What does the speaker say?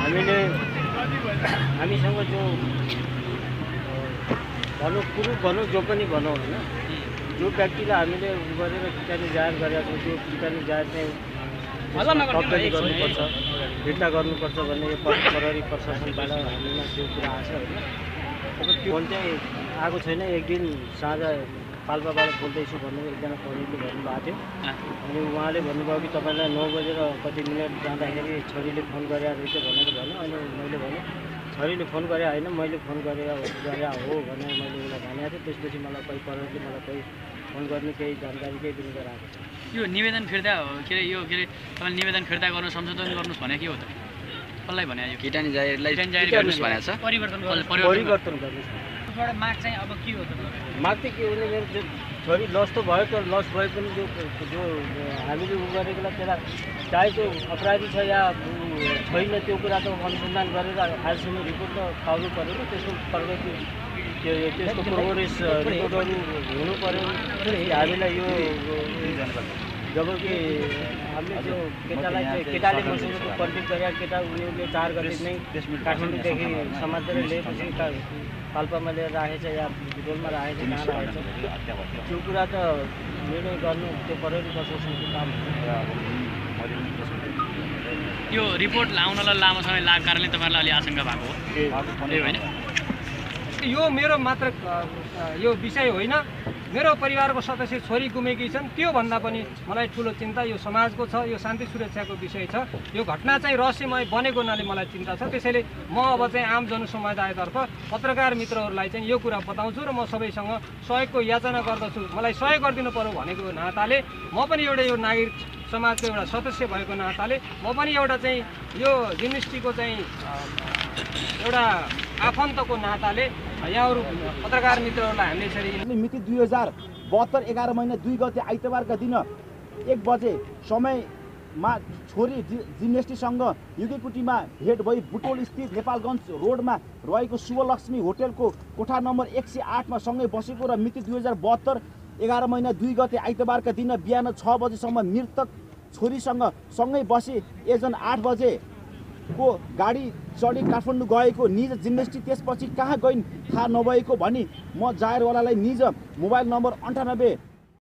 हामीसँग जो भनौँ जो पनि भनौँ होइन, जो व्यक्तिलाई हामीले गरेर किटानी जाहेर गरेको छौँ, त्यो किटानी जाहेर चाहिँ तब्दीली गर्नुपर्छ, फिर्ता गर्नुपर्छ भन्ने यो प्रहरी प्रशासनबाट हामीमा त्यो कुरा आएको छ होइन। अब त्यो फोन चाहिँ आएको छैन। एक दिन साँझ पाल्पाबाट बोल्दैछु भन्ने एकजना प्रहरीले भन्नुभएको थियो। अनि उहाँले भन्नुभयो कि तपाईँलाई 9 बजेर कति मिनट जाँदाखेरि छोरीले फोन गरेर रहेछ भनेर भन्यो। अनि मैले भने छोरीले फोन गरे होइन, मैले फोन गरे हो भनेर मैले उसलाई भनेको थिएँ। त्यसपछि मलाई कोही प्रहरीले मलाई कोही फोन गर्ने केही जानकारी केही दिनु गराएको छ। यो निवेदन फिर्ता के अरे तपाईँले निवेदन फिर्ता गर्नु संशोधन गर्नुहोस् भने के हो त? कसलाई भने यो किटानी जाहेरलाई गर्नुहोस् भनेको छ। परिवर्तन गर्नुहोस्। माग चाहिँ अब के हो त? माग चाहिँ के हो भने मेरो छोरी लस त भयो, तर लस भए पनि जो हामीले उ गरेकोलाई त्यसलाई चाहे त्यो अपराधी छ या छैन त्यो कुरा त अनुसन्धान गरेर आजसम्म रिपोर्ट त पाउनु पऱ्यो नि। त्यसको प्रगति त्यसको प्रोग्रेस रिपोर्टहरू हुनु पऱ्यो। हामीलाई यो जबकि हामीले त्यो केटाले मसँग कन्ट्याक्ट गरेर केटा उनीहरूले 4 गते नै काठमाडौँदेखि समातेर ल्याएपछि पाल्पामा लिएर राखेछ या बिटोलमा राखेछ, कहाँ राखेछ त्यो कुरा त निर्णय गर्नु त्यो प्रहरी प्रशासनको काम हो। यो रिपोर्ट लाउनलाई लामो समय लागेको कारणले तपाईँहरूलाई अलि आशंका भएको हो, त्यही होइन? यो मेरो मात्र यो विषय होइन, मेरो परिवारको सदस्य छोरी गुमेकी छन्। त्योभन्दा पनि मलाई ठुलो चिन्ता यो समाजको छ, यो शान्ति सुरक्षाको विषय छ। यो घटना चाहिँ रहस्यमय बनेको हुनाले मलाई चिन्ता छ। त्यसैले म अब चाहिँ आम जनसमुदायतर्फ पत्रकार मित्रहरूलाई चाहिँ यो कुरा बताउँछु र म सबैसँग सहयोगको याचना गर्दछु। मलाई सहयोग गरिदिनु पर्यो भनेको नाताले म पनि एउटा यो नागरिक समाजको एउटा सदस्य भएको नाताले म पनि एउटा चाहिँ यो जिम्नेस्टीको चाहिँ एउटा आफन्तको नाताले यहाँहरू पत्रकार मित्रहरूलाई हामीले यसरी मिति 2072 11 महिना 2 गते आइतबारका दिन 1 बजे समयमा छोरी जिम्नेस्टीसँग युगेकुटीमा भेट भई बुटोल स्थित नेपालगञ्ज रोडमा रहेको शुभलक्ष्मी होटेलको कोठा नम्बर 108 मा सँगै बसेको र मिति 2072 11 महिना 2 गते आइतबारका दिन बिहान 6 बजेसम्म मृतक छोरीसँग सँगै बसे एजन 8 बजे को गाडी चढी काठमाडौँ गएको निज जिम्नेस्टी त्यसपछि कहाँ गइन् थाहा नभएको भनी म जाहेरवालालाई निज मोबाइल नम्बर 98